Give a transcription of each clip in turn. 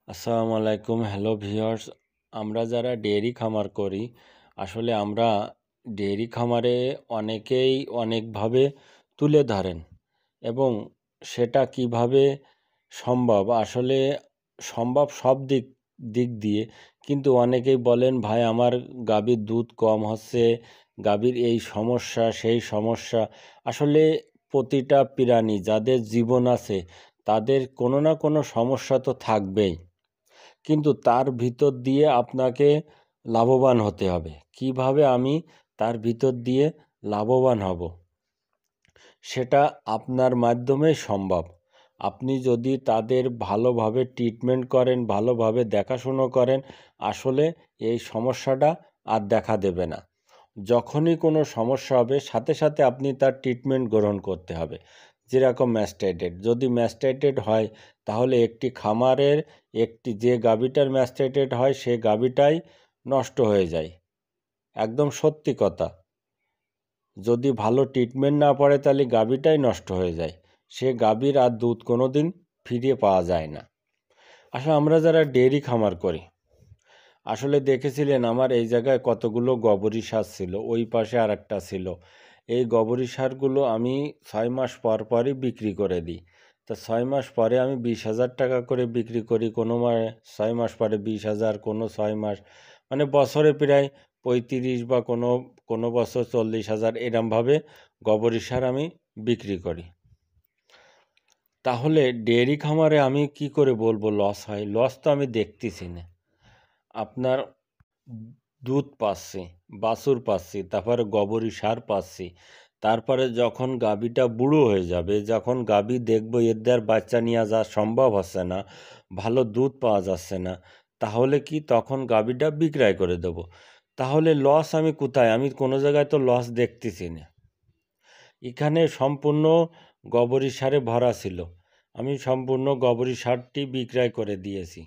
আসসালামু আলাইকুম। Hello viewers, আমরা যারা ডেয়ারি খামার করি, আসলে আমরা ডেয়ারি খামারে অনেকেই অনেকভাবে তুলে ধরেন এবং সেটা কিভাবে সম্ভব, আসলে সম্ভব সব দিক দিক দিয়ে, কিন্তু অনেকেই বলেন ভাই আমার গাভীর দুধ কম হচ্ছে, গাভীর এই সমস্যা সেই সমস্যা। আসলে প্রতিটা প্রাণী যাদের জীবন আছে তাদের কোনো না কোনো সমস্যা তো থাকবেই, কিন্তু তার ভিতর দিয়ে আপনাকে লাভবান হতে হবে। কিভাবে আমি তার ভিতর দিয়ে লাভবান হব, সেটা আপনার মাধ্যমেই সম্ভব। আপনি যদি তাদের ভালোভাবে ট্রিটমেন্ট করেন, ভালোভাবে দেখাশুনো করেন, আসলে এই সমস্যাটা আর দেখা দেবে না। যখনই কোনো সমস্যা হবে সাথে সাথে আপনি তার ট্রিটমেন্ট গ্রহণ করতে হবে। যেরকম ম্যাস্টাইটেড, যদি ম্যাস্টাইটেড হয় তাহলে একটি খামারের যে গাভীটার ম্যাস্টাইটেড হয় সে গাভীটাই নষ্ট হয়ে যায়। একদম সত্যি কথা। যদি ভালো ট্রিটমেন্ট না পড়ে তাহলে গাভীটাই নষ্ট হয়ে যায়, সে গাভীর আর দুধ কোনো দিন ফিরিয়ে পাওয়া যায় না। আসলে আমরা যারা ডেয়ারি খামার করি, আসলে দেখেছিলেন আমার এই জায়গায় কতগুলো গোবরি সার ছিল, ওই পাশে আর একটা ছিল। এই গোবরি সারগুলো আমি 6 মাস পর পরই বিক্রি করে দিই। তা 6 মাস পরে আমি 20,000 টাকা করে বিক্রি করি, কোনো 6 মাস পরে 20,000, কোনো 6 মাস, মানে বছরে প্রায় 35 বা কোনো কোনো বছর 40,000 এরমভাবে গোবরি সার আমি বিক্রি করি। তাহলে ডেয়ারি খামারে আমি কি করে বলবো লস হয়? লস তো আমি দেখতেছি না। আপনার দুধ পাচ্ছি, বাছুর পাচ্ছি, তারপরে গোবরি সার পাচ্ছি। তারপরে যখন গাভীটা বুড়ো হয়ে যাবে, যখন গাভী দেখবো এর দ্বার বাচ্চা নিয়ে যাওয়া সম্ভব হচ্ছে না, ভালো দুধ পাওয়া যাচ্ছে না, তাহলে কি তখন গাভীটা বিক্রয় করে দেব। তাহলে লস আমি কোথায়? আমি কোনো জায়গায় তো লস দেখতেছি না। এখানে সম্পূর্ণ গোবরি সারে ভরা ছিল, আমি সম্পূর্ণ গোবরি সারটি বিক্রয় করে দিয়েছি।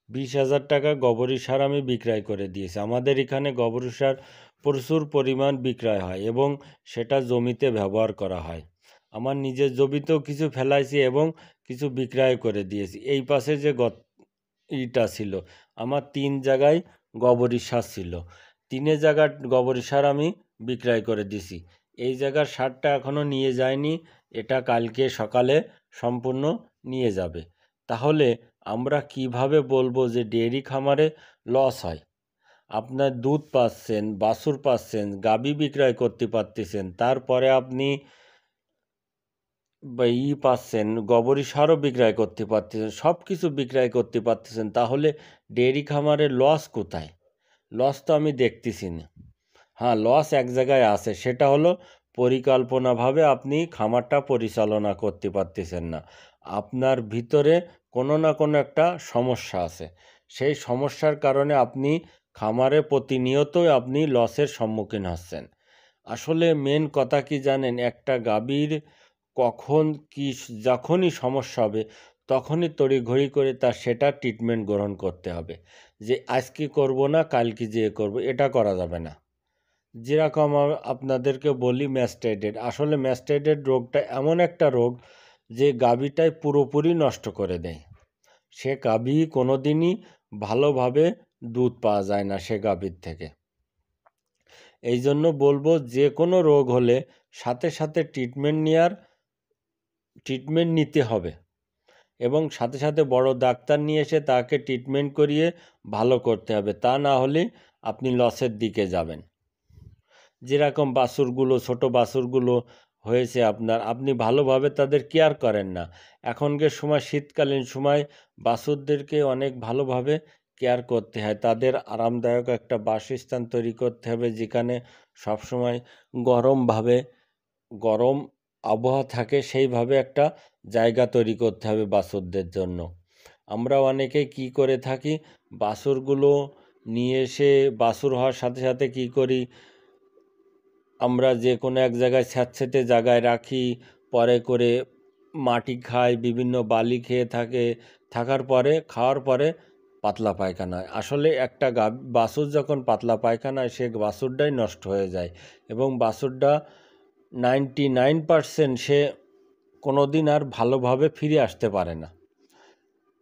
20,000 টাকা গোবরি সার আমি বিক্রয় করে দিয়েছি। আমাদের এখানে গোবরি সার প্রচুর পরিমাণ বিক্রয় হয় এবং সেটা জমিতে ব্যবহার করা হয়। আমার নিজের জমিতেও কিছু ফেলাইছি এবং কিছু বিক্রয় করে দিয়েছি। এই পাশে যে ইটা ছিল, আমার 3 জায়গায় গোবরি সার ছিল, 3 জায়গার গোবরি সার আমি বিক্রয় করে দিছি। এই জায়গার সারটা এখনও নিয়ে যায়নি, এটা কালকে সকালে সম্পূর্ণ নিয়ে যাবে। তাহলে আমরা কিভাবে বলবো যে ডেয়ারি খামারে লস হয়? আপনার দুধ পাচ্ছেন, বাছুর পাচ্ছেন, গাভী বিক্রয় করতে পারতেছেন, তারপরে আপনি পাচ্ছেন, গোবরি সারও বিক্রয় করতে পারতেছেন, সব কিছু বিক্রয় করতে পারতেছেন, তাহলে ডেয়ারি খামারে লস কোথায়? লস তো আমি দেখতেছি না। হ্যাঁ, লস এক জায়গায় আছে, সেটা হলো পরিকল্পনাভাবে আপনি খামারটা পরিচালনা করতে পারতেছেন না। আপনার ভিতরে কোনো না কোনো একটা সমস্যা আছে, সেই সমস্যার কারণে আপনি খামারে প্রতিনিয়তই আপনি লসের সম্মুখীন হচ্ছেন। আসলে মেন কথা কি জানেন? একটা গাভীর কখন কি যখনই সমস্যা হবে তখনই তড়িঘড়ি করে তার সেটা ট্রিটমেন্ট গ্রহণ করতে হবে। যে আজকে করব না কালকে যেয়ে করব, এটা করা যাবে না। যেরকম আপনাদেরকে বলি ম্যাস্টাইটেড, আসলে ম্যাস্টাইটেড রোগটা এমন একটা রোগ যে গাভীটাই পুরোপুরি নষ্ট করে দেয়। সে গাভী কোনো দিনই ভালোভাবে দুধ পাওয়া যায় না সে গাভীর থেকে। এই জন্য বলবো যে কোনো রোগ হলে সাথে সাথে ট্রিটমেন্ট নিতে হবে এবং সাথে সাথে বড় ডাক্তার নিয়ে এসে তাকে ট্রিটমেন্ট করিয়ে ভালো করতে হবে। তা না হলে আপনি লসের দিকে যাবেন। যেরকম বাছুরগুলো, ছোট বাছুরগুলো হয়েছে আপনার, আপনি ভালোভাবে তাদের কেয়ার করেন না। এখনকার সময় শীতকালীন সময় বাছুরদেরকে অনেক ভালোভাবে কেয়ার করতে হয়। তাদের আরামদায়ক একটা বাসস্থান তৈরি করতে হবে যেখানে সবসময় গরমভাবে গরম আবহাওয়া থাকে, সেইভাবে একটা জায়গা তৈরি করতে হবে বাছুরদের জন্য। আমরা অনেকেই কি করে থাকি, বাছুরগুলো নিয়ে এসে বাছুর হওয়ার সাথে সাথে কি করি, আমরা যে কোনো এক জায়গায় স্যাঁতসেঁতে জায়গায় রাখি, পরে করে মাটি খায়, বিভিন্ন বালি খেয়ে থাকার পরে খাওয়ার পরে পাতলা পায়খানা হয়। আসলে একটা বাছুর যখন পাতলা পায়খানা হয় সে বাছুরটাই নষ্ট হয়ে যায় এবং বাছুরটা 99% সে কোনো দিন আর ভালোভাবে ফিরে আসতে পারে না।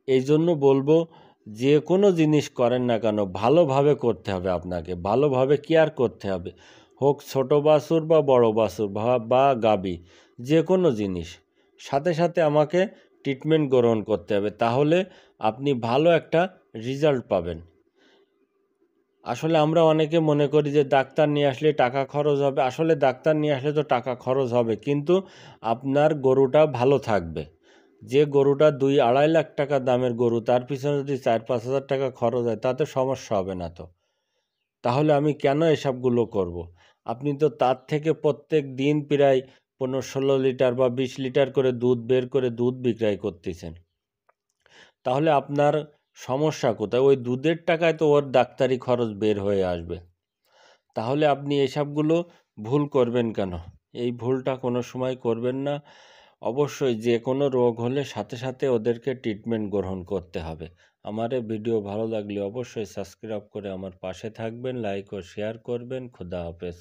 এই জন্য বলবো, যে কোনো জিনিস করেন না কেন ভালোভাবে করতে হবে, আপনাকে ভালোভাবে কেয়ার করতে হবে, হোক ছোট বাছুর বা বড় বাছুর বা গাভী, যে কোনো জিনিস সাথে সাথে আমাকে ট্রিটমেন্ট গ্রহণ করতে হবে, তাহলে আপনি ভালো একটা রেজাল্ট পাবেন। আসলে আমরা অনেকে মনে করি যে ডাক্তার নিয়ে আসলে টাকা খরচ হবে, আসলে ডাক্তার নিয়ে আসলে তো টাকা খরচ হবে, কিন্তু আপনার গরুটা ভালো থাকবে। যে গরুটা 2-2.5 লাখ টাকা দামের গরু, তার পিছনে যদি 4-5 হাজার টাকা খরচ হয়, তাতে সমস্যা হবে না তো? তাহলে আমি কেন এসবগুলো করব? আপনি তো তার থেকে প্রত্যেক দিন প্রায় 15-16 লিটার বা 20 লিটার করে দুধ বের করে দুধ বিক্রয় করতেছেন। তাহলে আপনার সমস্যা কোথায়? ওই দুধের টাকায় তো ওর ডাক্তারি খরচ বের হয়ে আসবে। তাহলে আপনি এসবগুলো ভুল করবেন কেন? এই ভুলটা কোনো সময় করবেন না। অবশ্যই যে কোনো রোগ হলে সাথে সাথে ওদেরকে ট্রিটমেন্ট গ্রহণ করতে হবে। আমার এই ভিডিও ভালো লাগলে অবশ্যই সাবস্ক্রাইব করে আমার পাশে থাকবেন, লাইক ও শেয়ার করবেন। খোদা হাফেজ।